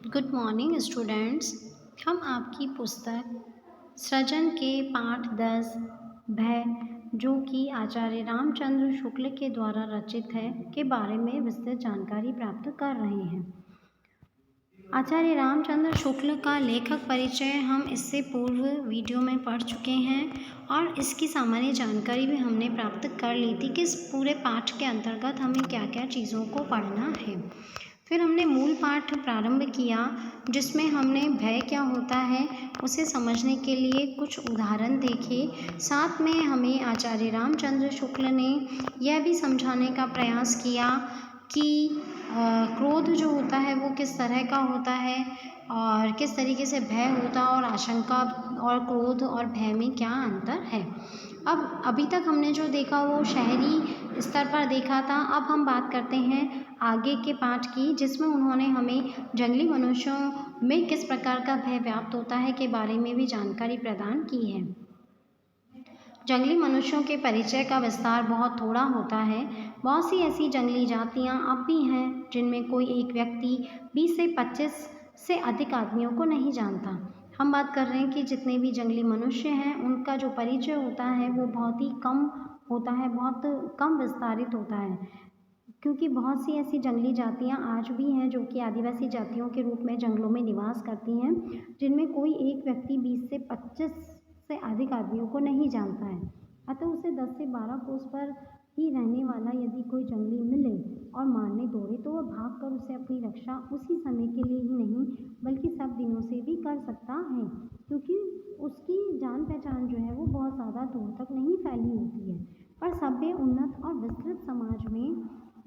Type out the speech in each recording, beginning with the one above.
Good morning students. हम आपकी पुस्तक सृजन के पाठ 10 भय, जो कि आचार्य रामचंद्र शुक्ल के द्वारा रचित है, के बारे में विस्तृत जानकारी प्राप्त कर रहे हैं। आचार्य रामचंद्र शुक्ल का लेखक परिचय हम इससे पूर्व वीडियो में पढ़ चुके हैं और इसकी सामान्य जानकारी भी हमने प्राप्त कर ली थी कि इस पूरे पाठ के अंतर्गत हमें क्या क्या चीज़ों को पढ़ना है। फिर हमने मूल पाठ प्रारंभ किया, जिसमें हमने भय क्या होता है उसे समझने के लिए कुछ उदाहरण देखे। साथ में हमें आचार्य रामचंद्र शुक्ल ने यह भी समझाने का प्रयास किया कि क्रोध जो होता है वो किस तरह का होता है और किस तरीके से भय होता और आशंका और क्रोध और भय में क्या अंतर है। अब अभी तक हमने जो देखा वो शहरी स्तर पर देखा था। अब हम बात करते हैं आगे के पाठ की, जिसमें उन्होंने हमें जंगली मनुष्यों में किस प्रकार का भय व्याप्त होता है के बारे में भी जानकारी प्रदान की है। जंगली मनुष्यों के परिचय का विस्तार बहुत थोड़ा होता है। बहुत सी ऐसी जंगली जातियां अब भी हैं जिनमें कोई एक व्यक्ति 20 से 25 से अधिक आदमियों को नहीं जानता। हम बात कर रहे हैं कि जितने भी जंगली मनुष्य हैं उनका जो परिचय होता है वो बहुत ही कम होता है, बहुत कम विस्तारित होता है, क्योंकि बहुत सी ऐसी जंगली जातियां आज भी हैं जो कि आदिवासी जातियों के रूप में जंगलों में निवास करती हैं, जिनमें कोई एक व्यक्ति 20 से 25 से अधिक आदमियों को नहीं जानता है। अतः उसे 10 से 12 कोस पर ही रहने वाला यदि कोई जंगली मिले और मारने दौड़े तो वह भागकर उसे अपनी रक्षा उसी समय के लिए ही नहीं बल्कि सब दिनों से भी कर सकता है, क्योंकि उसकी जान पहचान जो है वो बहुत ज़्यादा दूर तक नहीं फैली होती है। पर सभ्य, उन्नत और विस्तृत समाज में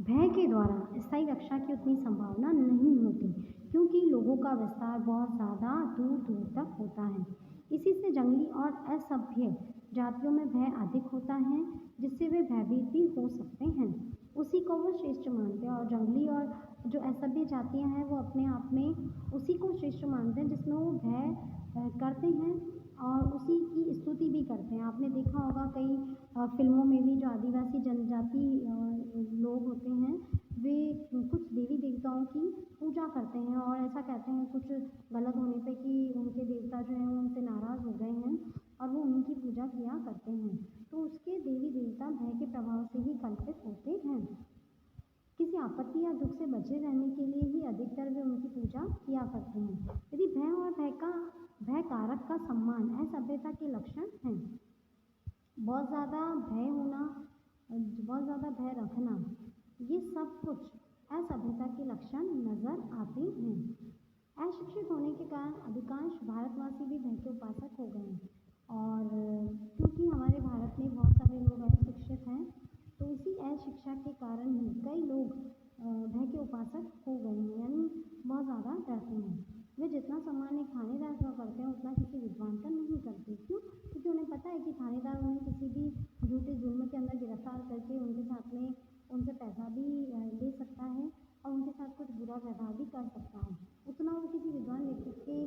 भय के द्वारा स्थायी रक्षा की उतनी संभावना नहीं होती, क्योंकि लोगों का विस्तार बहुत ज़्यादा दूर दूर तक होता है। इसी से जंगली और असभ्य जातियों में भय अधिक होता है, जिससे वे भयभीत भी हो सकते हैं। उसी को वो श्रेष्ठ मानते हैं और जंगली और जो असभ्य जातियां हैं वो अपने आप में उसी को श्रेष्ठ मानते हैं जिसमें वो भय करते हैं और उसी की स्तुति भी करते हैं। आपने देखा होगा कई फिल्मों में भी जो आदिवासी जनजाति लोग होते हैं वे कुछ देवी देवताओं की पूजा करते हैं और ऐसा कहते हैं कुछ गलत होने पे कि उनके देवता जो हैं उनसे नाराज़ हो गए हैं और वो उनकी पूजा किया करते हैं, तो उसके देवी देवता भय के प्रभाव से ही कल्पित होते हैं। किसी आपत्ति या दुख से बचे रहने के लिए ही अधिकतर वे उनकी पूजा किया करते हैं। यदि भय और भय कारक का सम्मान असभ्यता के लक्षण हैं। बहुत ज़्यादा भय होना, बहुत ज़्यादा भय रखना, ये सब कुछ असभ्यता के लक्षण नजर आते हैं। अशिक्षित होने के कारण अधिकांश भारतवासी भी भय के उपासक हो गए हैं और क्योंकि हमारे भारत में बहुत सारे लोग अशिक्षित हैं, तो इसी अशिक्षा के कारण ही कई लोग भय के उपासक हो गए हैं, यानी बहुत ज़्यादा डरते हैं। वे जितना सामान्य थानेदार हुआ करते हैं उतना किसी विद्वान का नहीं करते। क्यों? क्योंकि उन्हें पता है कि थानेदार उन्हें किसी भी झूठे जुर्म के अंदर गिरफ्तार करके उनके साथ में उनसे पैसा भी ले सकता है और उनके साथ कुछ बुरा व्यवहार भी कर सकता है। उतना वो किसी विद्वान व्यक्ति के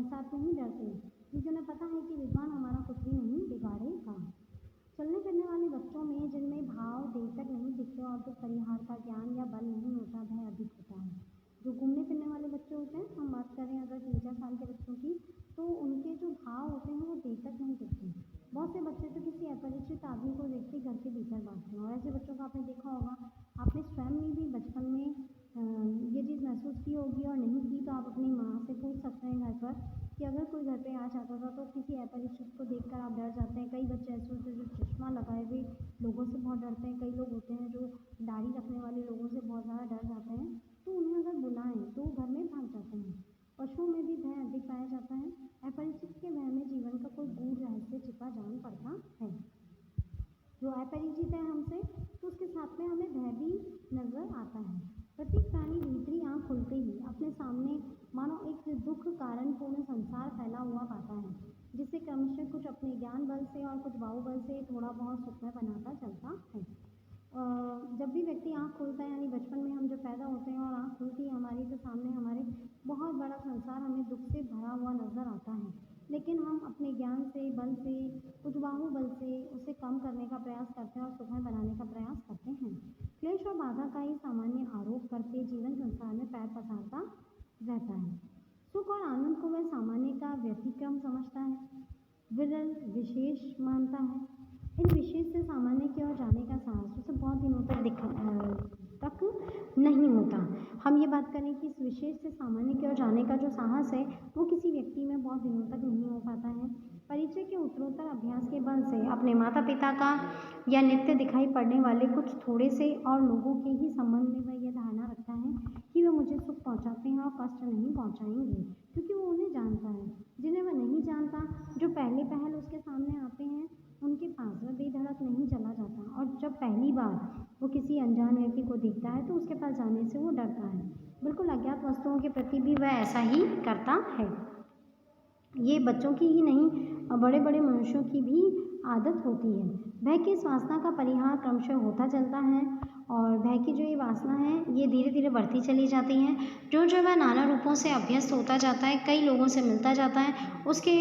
साथ नहीं डरते, क्योंकि उन्हें पता है कि विद्वान हमारा कुछ भी नहीं बिगाड़ेगा। चलने फिरने वाले बच्चों में जिनमें भाव देर तक नहीं दिखते और जो परिहार का ज्ञान या बल नहीं होता, भय अधिक होता है। जो घूमने फिरने वाले बच्चे होते हैं, हम बात करें अगर 3-4 साल के बच्चों की, तो उनके जो भाव होते हैं वो देर तक नहीं दिखते। बहुत से बच्चे तो किसी अपरिचित आदमी को देखते घर के भीतर भागते हैं और ऐसे बच्चों को आपने देखा होगा। आपने स्वयं में भी बचपन में ये चीज़ महसूस की होगी और नहीं की तो आप अपनी माँ से पूछ सकते हैं घर पर कि अगर कोई घर पे आ जाता था तो किसी अपरिचित को देखकर आप डर जाते हैं। कई बच्चे ऐसे होते हैं जो चश्मा लगाए हुए लोगों से बहुत डरते हैं। कई लोग होते हैं जो दाढ़ी रखने वाले लोगों से बहुत ज़्यादा डर जाते हैं, तो उन्हें अगर बुलाएं तो वो घर में भाग जाते हैं। पशुओं में भी भय अधिक पाया जाता है। अपरिचित के भय में जीवन का कोई गूढ़ रहस्य छिपा जान पड़ता है। जो अपरिचित है हमसे, तो उसके साथ में हमें भय भी नजर आता है। प्रत्येक प्राणी भीतरी आँख खुलते ही अपने सामने मानो एक दुख कारण पूर्ण संसार फैला हुआ पाता है, जिसे क्रमशः कुछ अपने ज्ञान बल से और कुछ बाहुबल से थोड़ा बहुत सुखमय बनाता चलता है। जब भी व्यक्ति आँख खोलता है, यानी बचपन में हम जब पैदा होते हैं और आँख खुलती है हमारी, तो सामने हमारे बहुत बड़ा संसार हमें दुख से भरा हुआ नजर आता है, लेकिन हम अपने ज्ञान से, बल से, कुछ बाहुबल से उसे कम करने का प्रयास करते हैं और सुखमय बनाने का प्रयास करते हैं। क्लेश और बाधा का ही सामान्य आरोप करके जीवन संसार में पैर पसारता रहता है। आनंद को वह सामान्य का व्यतिक्रम समझता है, विरल विशेष मानता है। इन विशेष से सामान्य की ओर जाने का साहस उसे बहुत दिनों तक नहीं होता। हम ये बात करें कि इस विशेष से सामान्य की ओर जाने का जो साहस है वो किसी व्यक्ति में बहुत दिनों तक नहीं हो पाता है। परिचय के उत्तरोत्तर अभ्यास के बल से अपने माता पिता का या नित्य दिखाई पड़ने वाले कुछ थोड़े से और लोगों के ही संबंध में वह यह धारणा रखता है कि वे मुझे सुख पहुंचाते हैं और कष्ट नहीं पहुंचाएंगे, क्योंकि वो उन्हें जानता है। जिन्हें वह नहीं जानता, जो पहले पहल उसके सामने आते हैं, उनके पास वह बेधड़क नहीं चला जाता, और जब पहली बार वो किसी अनजान व्यक्ति को देखता है तो उसके पास जाने से वो डरता है। बिल्कुल अज्ञात वस्तुओं के प्रति भी वह ऐसा ही करता है। ये बच्चों की ही नहीं, बड़े बड़े मनुष्यों की भी आदत होती है। भय की इस वासना का परिहार क्रमशः होता चलता है, और भय की जो ये वासना है ये धीरे धीरे बढ़ती चली जाती है। जो वह नाना रूपों से अभ्यस्त होता जाता है, कई लोगों से मिलता जाता है, उसके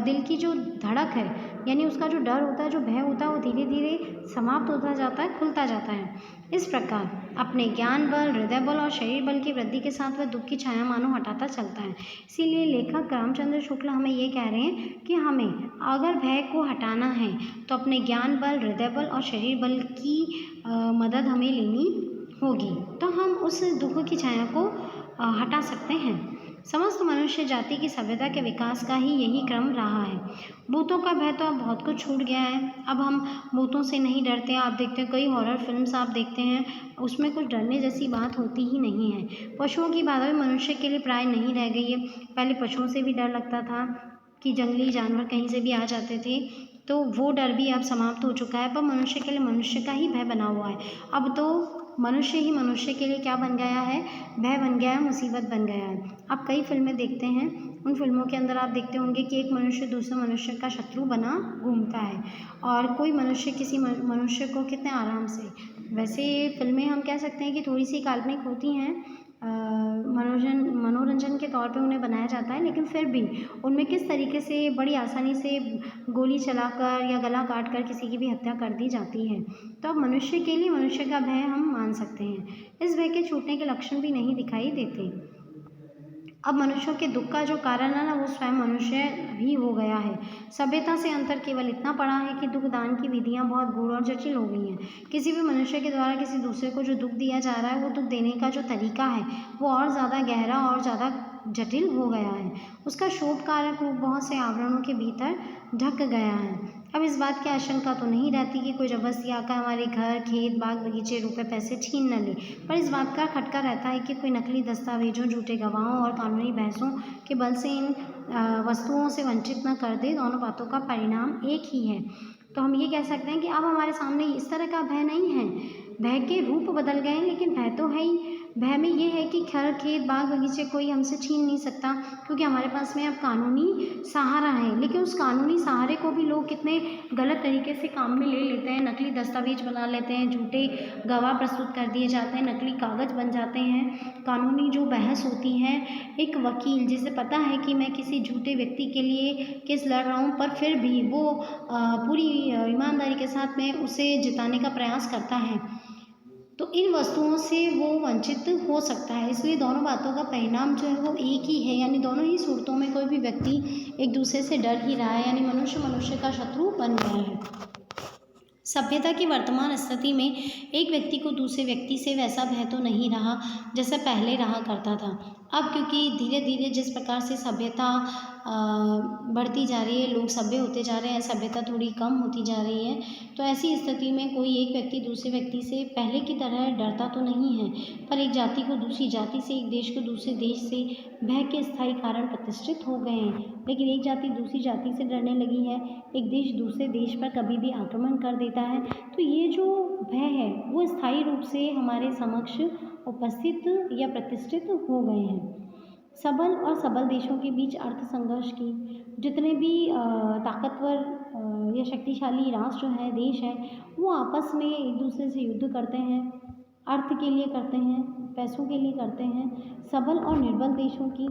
दिल की जो धड़क है, यानी उसका जो डर होता है, जो भय होता है, वो धीरे धीरे समाप्त होता जाता है, खुलता जाता है। इस प्रकार अपने ज्ञान बल, हृदय बल और शरीर बल की वृद्धि के साथ वह दुख की छाया मानो हटाता चलता है। इसीलिए लेखक रामचंद्र शुक्ल हमें ये कह रहे हैं कि हमें अगर भय को हटाना है तो अपने ज्ञान बल, हृदय बल और शरीर बल की मदद हमें लेनी होगी, तो हम उस दुख की छाया को हटा सकते हैं। समस्त मनुष्य जाति की सभ्यता के विकास का ही यही क्रम रहा है। भूतों का भय तो अब बहुत कुछ छूट गया है। अब हम भूतों से नहीं डरते। आप देखते हैं कई हॉरर फिल्म्स आप देखते हैं, उसमें कुछ डरने जैसी बात होती ही नहीं है। पशुओं की बाधा भी मनुष्य के लिए प्राय नहीं रह गई है। पहले पशुओं से भी डर लगता था कि जंगली जानवर कहीं से भी आ जाते थे, तो वो डर भी अब समाप्त हो चुका है। पर मनुष्य के लिए मनुष्य का ही भय बना हुआ है। अब तो मनुष्य ही मनुष्य के लिए क्या बन गया है? भय बन गया है, मुसीबत बन गया है। आप कई फिल्में देखते हैं, उन फिल्मों के अंदर आप देखते होंगे कि एक मनुष्य दूसरे मनुष्य का शत्रु बना घूमता है, और कोई मनुष्य किसी मनुष्य को कितने आराम से, वैसे फिल्में हम कह सकते हैं कि थोड़ी सी काल्पनिक होती हैं, मनोरंजन के तौर पे उन्हें बनाया जाता है, लेकिन फिर भी उनमें किस तरीके से बड़ी आसानी से गोली चलाकर या गला काट कर किसी की भी हत्या कर दी जाती है। तो अब मनुष्य के लिए मनुष्य का भय हम मान सकते हैं। इस भय के छूटने के लक्षण भी नहीं दिखाई देते। अब मनुष्यों के दुख का जो कारण है ना, वो स्वयं मनुष्य भी हो गया है। सभ्यता से अंतर केवल इतना पड़ा है कि दुख दान की विधियां बहुत गूढ़ और जटिल हो गई हैं। किसी भी मनुष्य के द्वारा किसी दूसरे को जो दुख दिया जा रहा है, वो दुख देने का जो तरीका है वो और ज़्यादा गहरा और ज़्यादा जटिल हो गया है। उसका शोभ कारक रूप बहुत से आवरणों के भीतर ढक गया है। अब इस बात की आशंका तो नहीं रहती कि कोई जबरदस्ती आकर हमारे घर, खेत, बाग बगीचे, रुपए पैसे छीन न ले, पर इस बात का खटका रहता है कि कोई नकली दस्तावेजों, झूठे गवाहों और कानूनी बहसों के बल से इन वस्तुओं से वंचित न कर दे। दोनों बातों का परिणाम एक ही है। तो हम ये कह सकते हैं कि अब हमारे सामने इस तरह का भय नहीं है। भय के रूप बदल गए हैं, लेकिन भय तो है ही। भय में ये है कि घर, खेत, बाग बगीचे कोई हमसे छीन नहीं सकता, क्योंकि हमारे पास में अब कानूनी सहारा है। लेकिन उस कानूनी सहारे को भी लोग कितने गलत तरीके से काम में ले लेते हैं। नकली दस्तावेज बना लेते हैं, झूठे गवाह प्रस्तुत कर दिए जाते हैं, नकली कागज बन जाते हैं। कानूनी जो बहस होती है, एक वकील जिसे पता है कि मैं किसी झूठे व्यक्ति के लिए केस लड़ रहा हूँ, पर फिर भी वो पूरी ईमानदारी के साथ में उसे जिताने का प्रयास करता है, तो इन वस्तुओं से वो वंचित हो सकता है। इसलिए दोनों बातों का परिणाम जो है वो एक ही है, यानी दोनों ही सूरतों में कोई भी व्यक्ति एक दूसरे से डर ही रहा है, यानी मनुष्य मनुष्य का शत्रु बन गया है। सभ्यता की वर्तमान स्थिति में एक व्यक्ति को दूसरे व्यक्ति से वैसा भय तो नहीं रहा जैसा पहले रहा करता था। अब क्योंकि धीरे धीरे जिस प्रकार से सभ्यता बढ़ती जा रही है, लोग सभ्य होते जा रहे हैं, सभ्यता थोड़ी कम होती जा रही है, तो ऐसी स्थिति में कोई एक व्यक्ति दूसरे व्यक्ति से पहले की तरह डरता तो नहीं है, पर एक जाति को दूसरी जाति से, एक देश को दूसरे देश से भय के स्थायी कारण प्रतिष्ठित हो गए हैं। लेकिन एक जाति दूसरी जाति से डरने लगी है, एक देश दूसरे देश पर कभी भी आक्रमण कर देता है, तो ये जो भय है वो स्थायी रूप से हमारे समक्ष उपस्थित या प्रतिष्ठित हो गए हैं। सबल और सबल देशों के बीच अर्थ संघर्ष की, जितने भी ताकतवर या शक्तिशाली राष्ट्र हैं, देश हैं, वो आपस में एक दूसरे से युद्ध करते हैं, अर्थ के लिए करते हैं, पैसों के लिए करते हैं। सबल और निर्बल देशों की,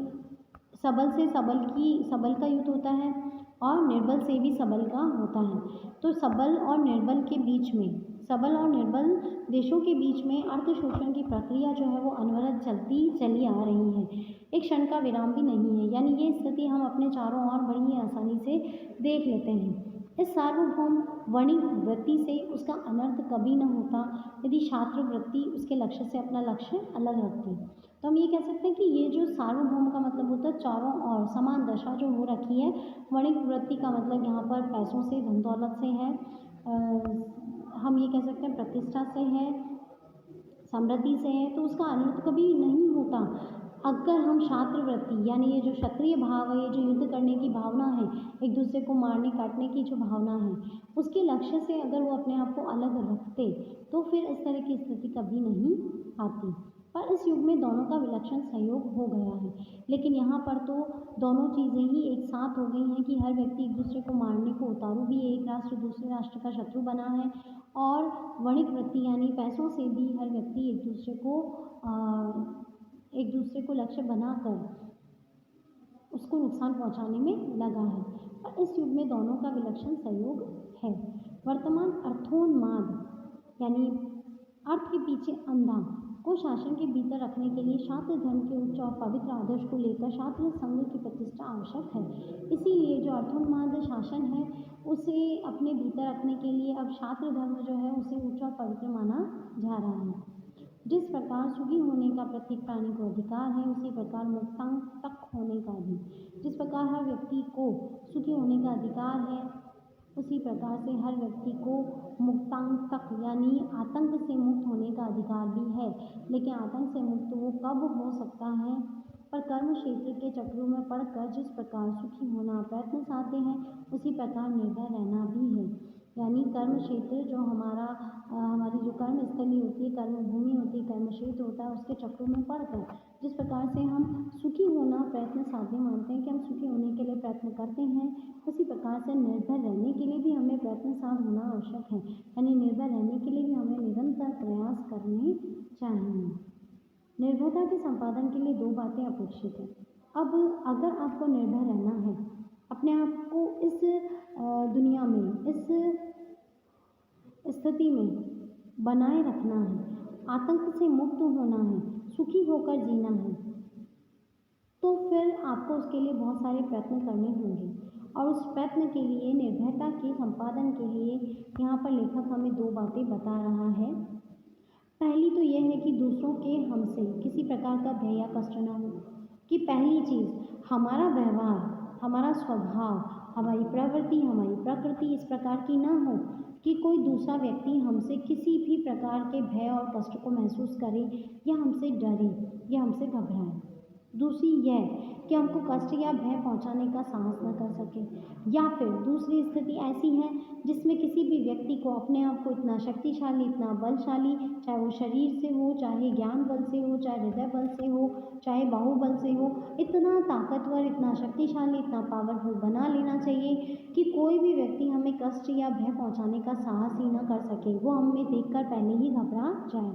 सबल से सबल का युद्ध होता है और निर्बल से भी सबल का होता है। तो सबल और निर्बल के बीच में सबल और निर्बल देशों के बीच में अर्थ शोषण की प्रक्रिया जो है वो अनवरत चली आ रही है, एक क्षण का विराम भी नहीं है। यानी ये स्थिति हम अपने चारों ओर बड़ी ही आसानी से देख लेते हैं। इस सार्वभौम वर्णिक वृत्ति से उसका अनर्थ कभी न होता यदि छात्र वृत्ति उसके लक्ष्य से अपना लक्ष्य अलग रखती। तो हम ये कह सकते हैं कि ये जो सार्वभौम का मतलब होता है चारों ओर समान दशा जो हो रखी है। वर्णिक वृत्ति का मतलब यहाँ पर पैसों से, धन दौलत से है, हम ये कह सकते हैं प्रतिष्ठा से है, समृद्धि से है, तो उसका अनर्थ कभी नहीं होता अगर हम छात्र वृत्ति यानी ये जो क्षत्रिय भाव है, ये जो युद्ध करने की भावना है, एक दूसरे को मारने काटने की जो भावना है, उसके लक्ष्य से अगर वो अपने आप को अलग रखते तो फिर इस तरह की स्थिति कभी नहीं आती। पर इस युग में दोनों का विलक्षण सहयोग हो गया है, लेकिन यहाँ पर तो दोनों चीज़ें ही एक साथ हो गई हैं कि हर व्यक्ति एक दूसरे को मारने को उतारू भी है, एक राष्ट्र दूसरे राष्ट्र का शत्रु बना है, और वर्णिक वृत्ति यानी पैसों से भी हर व्यक्ति एक दूसरे को लक्ष्य बनाकर उसको नुकसान पहुंचाने में लगा है। पर इस युग में दोनों का विलक्षण सहयोग है। वर्तमान अर्थोन्माद यानी अर्थ के पीछे अंधा को शासन के भीतर रखने के लिए छात्र धर्म के उच्च और पवित्र आदर्श को लेकर छात्र संघ की प्रतिष्ठा आवश्यक है। इसीलिए जो अर्थोन्माद शासन है उसे अपने भीतर रखने के लिए अब छात्र धर्म जो है उसे उच्च और पवित्र माना जा रहा है। जिस प्रकार सुखी होने का प्रत्येक प्राणी को अधिकार है, उसी प्रकार मुक्तांक तक होने का भी, जिस प्रकार हर व्यक्ति को सुखी होने का अधिकार है, उसी प्रकार से हर व्यक्ति को मुक्तांक तक यानी आतंक से मुक्त होने का अधिकार भी है। लेकिन आतंक से मुक्त वो कब हो सकता है? पर कर्म क्षेत्र के चक्रों में पड़कर जिस प्रकार सुखी होना प्रयत्न साधते हैं, उसी प्रकार निर्भय रहना भी है। यानी कर्म क्षेत्र जो हमारी जो कर्म स्थली होती है, कर्म भूमि होती है, कर्म क्षेत्र होता है, उसके चक्रों में पड़कर जिस प्रकार से हम सुखी होना प्रयत्न साध्य मानते हैं कि हम सुखी होने के लिए प्रयत्न करते हैं, उसी प्रकार से निर्भय रहने के लिए भी हमें प्रयत्न साध होना आवश्यक है। यानी निर्भय रहने के लिए भी हमें निरंतर प्रयास करने चाहिए। निर्भयता के संपादन के लिए दो बातें अपेक्षित हैं। अब अगर आपको निर्भय रहना है, अपने आप को इस दुनिया में, इस स्थिति में बनाए रखना है, आतंक से मुक्त होना है, सुखी होकर जीना है, तो फिर आपको उसके लिए बहुत सारे प्रयत्न करने होंगे। और उस प्रयत्न के लिए, निर्भयता के संपादन के लिए यहाँ पर लेखक हमें दो बातें बता रहा है। पहली तो यह है कि दूसरों के हमसे किसी प्रकार का भय या कष्ट न हो। कि पहली चीज़, हमारा व्यवहार, हमारा स्वभाव, हमारी प्रवृत्ति, हमारी प्रकृति इस प्रकार की ना हो कि कोई दूसरा व्यक्ति हमसे किसी भी प्रकार के भय और कष्ट को महसूस करे, या हमसे डरे, या हमसे घबराए। दूसरी यह कि हमको कष्ट या भय पहुंचाने का साहस न कर सके। या फिर दूसरी स्थिति ऐसी है जिसमें किसी भी व्यक्ति को अपने आप को इतना शक्तिशाली, इतना बलशाली, चाहे वो शरीर से हो, चाहे ज्ञान बल से हो, चाहे हृदय बल से हो, चाहे बाहुबल से हो, इतना ताकतवर, इतना शक्तिशाली, इतना पावरफुल बना लेना चाहिए कि कोई भी व्यक्ति हमें कष्ट या भय पहुंचाने का साहस ही न कर सके, वो हमें देखकर पहले ही घबरा जाए।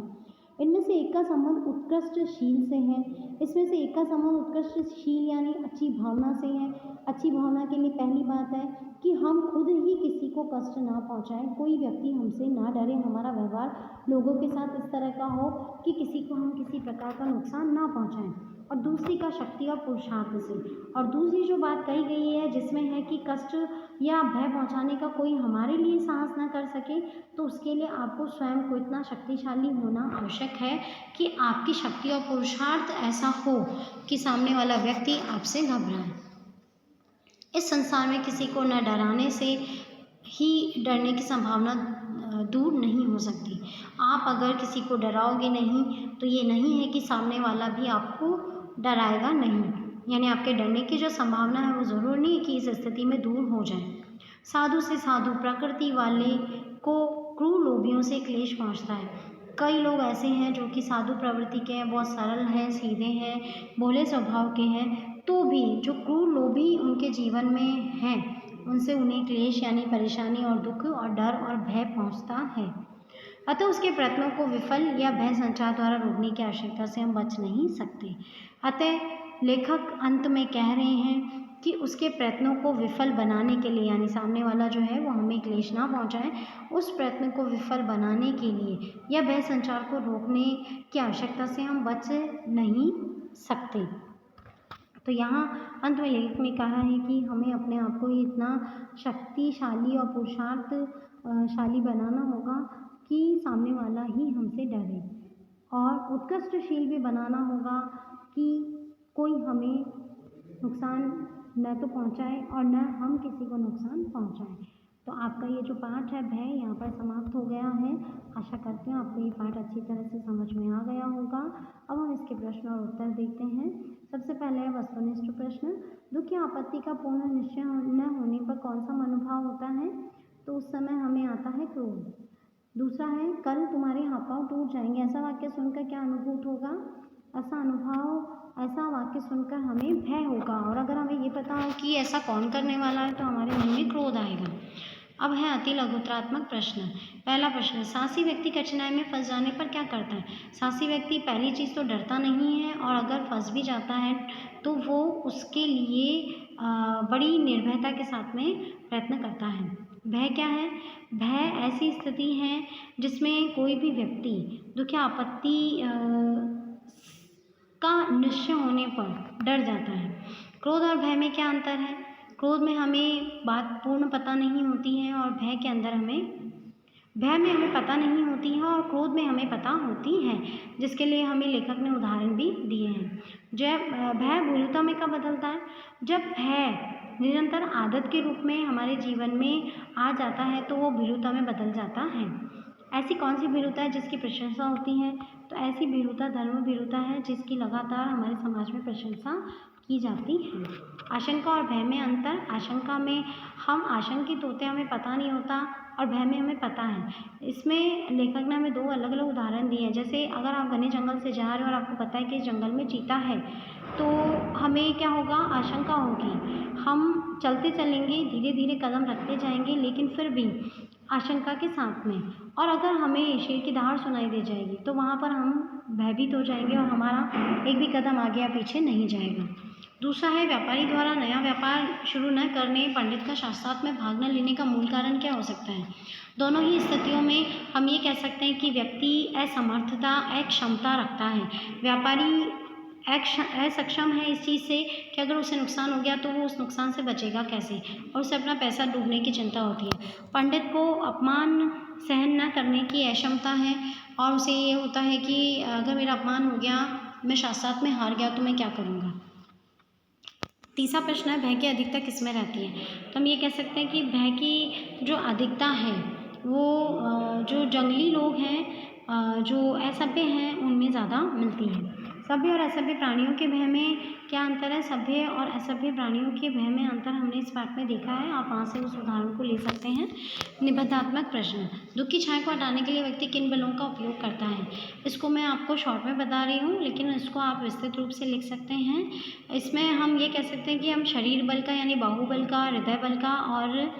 इनमें से एक का संबंध उत्कृष्टशील से है। इसमें से एक का संबंध उत्कृष्टशील यानी अच्छी भावना से है। अच्छी भावना के लिए पहली बात है कि हम खुद ही किसी को कष्ट ना पहुंचाएं, कोई व्यक्ति हमसे ना डरे, हमारा व्यवहार लोगों के साथ इस तरह का हो कि किसी को हम किसी प्रकार का नुकसान ना पहुंचाएं। और दूसरी का शक्ति और पुरुषार्थ से। और दूसरी जो बात कही गई है जिसमें है कि कष्ट या भय पहुंचाने का कोई हमारे लिए साहस ना कर सके, तो उसके लिए आपको स्वयं को इतना शक्तिशाली होना आवश्यक है कि आपकी शक्ति और पुरुषार्थ ऐसा हो कि सामने वाला व्यक्ति आपसे घबराए। इस संसार में किसी को न डराने से ही डरने की संभावना दूर नहीं हो सकती। आप अगर किसी को डराओगे नहीं तो ये नहीं है कि सामने वाला भी आपको डराएगा नहीं, यानी आपके डरने की जो संभावना है वो ज़रूर नहीं है कि इस स्थिति में दूर हो जाए। साधु से साधु प्रकृति वाले को क्रूर लोभियों से क्लेश पहुंचता है। कई लोग ऐसे हैं जो कि साधु प्रवृत्ति के हैं, बहुत सरल हैं, सीधे हैं, भोले स्वभाव के हैं, तो भी जो क्रूर लोभी उनके जीवन में हैं उनसे उन्हें क्लेश यानी परेशानी और दुख और डर और भय पहुंचता है। अतः उसके प्रयत्नों को विफल या भय संचार द्वारा रोकने की आवश्यकता से हम बच नहीं सकते। अतः लेखक अंत में कह रहे हैं कि उसके प्रयत्नों को विफल बनाने के लिए, यानी सामने वाला जो है वो हमें क्लेश ना पहुंचाए, उस प्रयत्न को विफल बनाने के लिए या भय संचार को रोकने की आवश्यकता से हम बच नहीं सकते। तो यहाँ अंत में लेखक ने कहा है कि हमें अपने आप को इतना शक्तिशाली और पुरुषार्थशाली बनाना होगा कि सामने वाला ही हमसे डरे, और उत्कृष्टशील भी बनाना होगा कि कोई हमें नुकसान न तो पहुंचाए और न हम किसी को नुकसान पहुंचाएं। तो आपका ये जो पाठ है भय यहाँ पर समाप्त हो गया है। आशा करते हैं आपको ये पाठ अच्छी तरह से समझ में आ गया होगा। अब हम इसके प्रश्न और उत्तर देखते हैं। सबसे पहले है वस्तुनिष्ठ प्रश्न। दुख या आपत्ति का पूर्ण निश्चय न होने पर कौन सा मनोभाव होता है? तो उस समय हमें आता है क्रोध। दूसरा है कल तुम्हारे हाथ पांव टूट जाएंगे, ऐसा वाक्य सुनकर क्या अनुभूत होगा? ऐसा वाक्य सुनकर हमें भय होगा, और अगर हमें ये पता हो कि ऐसा कौन करने वाला है तो हमारे मन में क्रोध आएगा। अब है अति लघुत्रात्मक प्रश्न। पहला प्रश्न, साहसी व्यक्ति कठिनाई में फंस जाने पर क्या करता है? साहसी व्यक्ति पहली चीज़ तो डरता नहीं है, और अगर फंस भी जाता है तो वो उसके लिए बड़ी निर्भयता के साथ में प्रयत्न करता है। भय क्या है? भय ऐसी स्थिति है जिसमें कोई भी व्यक्ति दुख या आपत्ति का निश्चय होने पर डर जाता है। क्रोध और भय में क्या अंतर है? क्रोध में हमें बात पूर्ण पता नहीं होती है, और भय में हमें पता नहीं होती है और क्रोध में हमें पता होती है, जिसके लिए हमें लेखक ने उदाहरण भी दिए हैं। जब भय भूलता में कब बदलता है? जब भय निरंतर आदत के रूप में हमारे जीवन में आ जाता है तो वो भीरुता में बदल जाता है। ऐसी कौन सी भीरुता है जिसकी प्रशंसा होती है? तो ऐसी भीरुता धर्म भीरुता है जिसकी लगातार हमारे समाज में प्रशंसा की जाती है। आशंका और भय में अंतर। आशंका में हम आशंकित होते हैं, हमें पता नहीं होता, और भय में हमें पता है। इसमें लेखक ने हमें दो अलग अलग उदाहरण दिए हैं। जैसे अगर आप घने जंगल से जा रहे हो और आपको पता है कि इस जंगल में चीता है, तो हमें क्या होगा? आशंका होगी। हम चलते चलेंगे, धीरे धीरे कदम रखते जाएंगे, लेकिन फिर भी आशंका के साथ में। और अगर हमें शेर की दहाड़ सुनाई दे जाएगी तो वहाँ पर हम भयभीत हो जाएंगे और हमारा एक भी कदम आगे या पीछे नहीं जाएगा। दूसरा है व्यापारी द्वारा नया व्यापार शुरू न करने, पंडित का शास्त्रार्थ में भाग न लेने का मूल कारण क्या हो सकता है? दोनों ही स्थितियों में हम ये कह सकते हैं कि व्यक्ति असमर्थता, अक्षमता रखता है। व्यापारी असक्षम है इस चीज़ से कि अगर उसे नुकसान हो गया तो वो उस नुकसान से बचेगा कैसे, और उसे अपना पैसा डूबने की चिंता होती है। पंडित को अपमान सहन न करने की अक्षमता है, और उसे ये होता है कि अगर मेरा अपमान हो गया, मैं शास्त्रार्थ में हार गया तो मैं क्या करूँगा। तीसरा प्रश्न है भय की अधिकता किसमें रहती है? तो हम ये कह सकते हैं कि भय की जो अधिकता है वो जो जंगली लोग हैं, जो असभ्य हैं, उनमें ज़्यादा मिलती है। सभ्य और असभ्य प्राणियों के भय में क्या अंतर है? सभ्य और असभ्य प्राणियों के भय में अंतर हमने इस पाठ में देखा है। आप वहाँ से उस उदाहरण को ले सकते हैं। निबंधात्मक प्रश्न। दुख की छाया को हटाने के लिए व्यक्ति किन बलों का उपयोग करता है? इसको मैं आपको शॉर्ट में बता रही हूँ, लेकिन इसको आप विस्तृत रूप से लिख सकते हैं। इसमें हम ये कह सकते हैं कि हम शरीर बल का, यानी बाहुबल का, हृदय बल का, और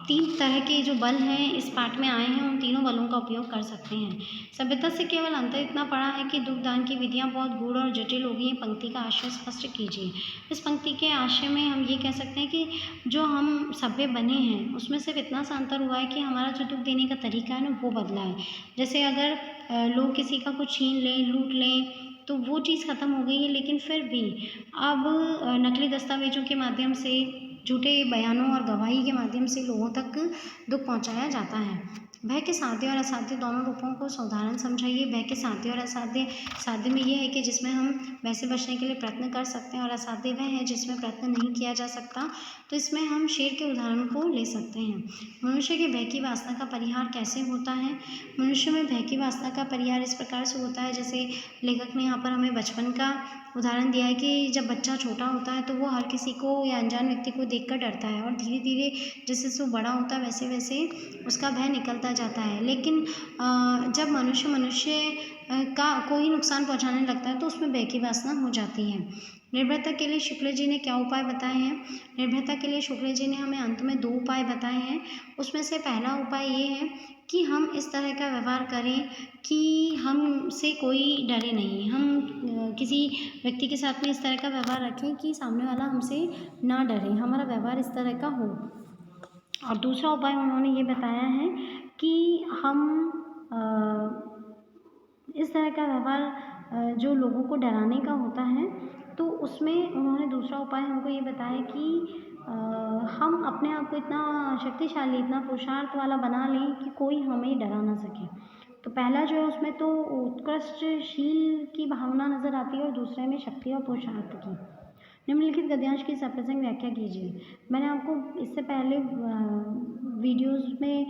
3 तरह के जो बल हैं इस पाठ में आए हैं, उन तीनों बलों का उपयोग कर सकते हैं। सभ्यता से केवल अंतर इतना पड़ा है कि दुखदान की विधियां बहुत गूढ़ और जटिल हो गई हैं। पंक्ति का आशय स्पष्ट कीजिए। इस पंक्ति के आशय में हम ये कह सकते हैं कि जो हम सभ्य बने हैं उसमें सिर्फ इतना सा अंतर हुआ है कि हमारा जो दुख देने का तरीका है ना वो बदला है। जैसे अगर लोग किसी का कुछ छीन लें, लूट लें, तो वो चीज़ ख़त्म हो गई है, लेकिन फिर भी अब नकली दस्तावेजों के माध्यम से, झूठे बयानों और गवाही के माध्यम से लोगों तक दुख पहुंचाया जाता है। भय के साध्य और असाध्य दोनों रूपों को सावधान समझाइए। भय के साध्य और असाध्य, साध्य में ये है कि जिसमें हम भय से बचने के लिए प्रयत्न कर सकते हैं, और असाध्य वह है जिसमें प्रयत्न नहीं किया जा सकता। तो इसमें हम शेर के उदाहरण को ले सकते हैं। मनुष्य के भय की वासना का परिहार कैसे होता है? मनुष्य में भय की वासना का परिहार इस प्रकार से होता है, जैसे लेखक ने यहाँ पर हमें बचपन का उदाहरण दिया है कि जब बच्चा छोटा होता है तो वो हर किसी को या अनजान व्यक्ति को देखकर डरता है, और धीरे धीरे जैसे जैसे वो बड़ा होता है वैसे वैसे उसका भय निकलता जाता है। लेकिन जब मनुष्य का कोई नुकसान पहुंचाने लगता है तो उसमें भय की वासना हो जाती है। निर्भयता के लिए शुक्ल जी ने क्या उपाय बताए हैं? निर्भयता के लिए शुक्ल जी ने हमें अंत में 2 उपाय बताए हैं। उसमें से पहला उपाय ये है कि हम इस तरह का व्यवहार करें कि हमसे कोई डरे नहीं। हम किसी व्यक्ति के साथ में इस तरह का व्यवहार रखें कि सामने वाला हमसे ना डरे, हमारा व्यवहार इस तरह का हो। और दूसरा उपाय उन्होंने ये बताया है कि हम इस तरह का व्यवहार जो लोगों को डराने का होता है, तो उसमें उन्होंने दूसरा उपाय हमको ये बताया कि हम अपने आप को इतना शक्तिशाली, इतना पुरुषार्थ वाला बना लें कि कोई हमें डरा ना सके। तो पहला जो है उसमें तो उत्कृष्टशील की भावना नज़र आती है और दूसरे में शक्ति और पुरुषार्थ की। निम्नलिखित गद्यांश की सप्रसंग व्याख्या कीजिए। मैंने आपको इससे पहले वीडियोज़ में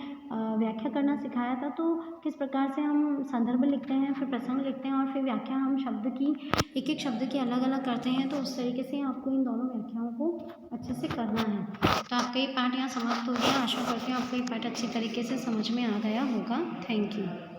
व्याख्या करना सिखाया था, तो किस प्रकार से हम संदर्भ लिखते हैं, फिर प्रसंग लिखते हैं और फिर व्याख्या हम शब्द की एक-एक शब्द की अलग-अलग करते हैं, तो उस तरीके से आपको इन दोनों व्याख्याओं को अच्छे से करना है। तो आपका ये पाठ यहाँ समाप्त हो गया। आशा करती हूँ आपको ये पाठ अच्छी तरीके से समझ में आ गया होगा। Thank you.